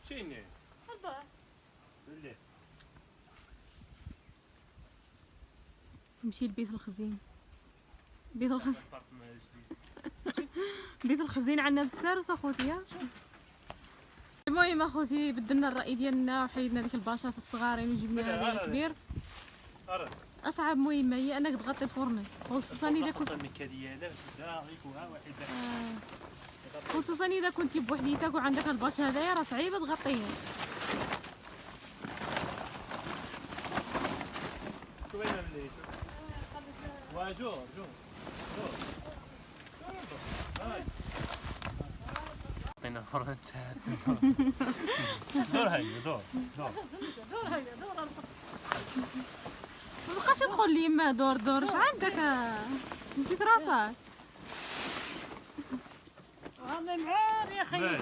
شيني هذا اللي نمشي لبيت الخزين. بيت الخزين ابارتمان جديد. بيت الخزين عندنا بزاف اخوتي. المهم اخوتي بدلنا الراي ديالنا وحيدنا ديك الباشات الصغارين وجبنا هذا الكبير. اصعب مهمه هي انك تغطي الفرن، خصوصا اذا كنت خصوصا اذا كنتي بوحديتك وعندك الباش هذايا راه صعيبه تغطيه. شو بين اللي واجو جو هاي عطينا الفرن تاع دور هاي دور مابقاش يدخل لي يما دور اش عندك نسيت راسك. والله معار يا اخي.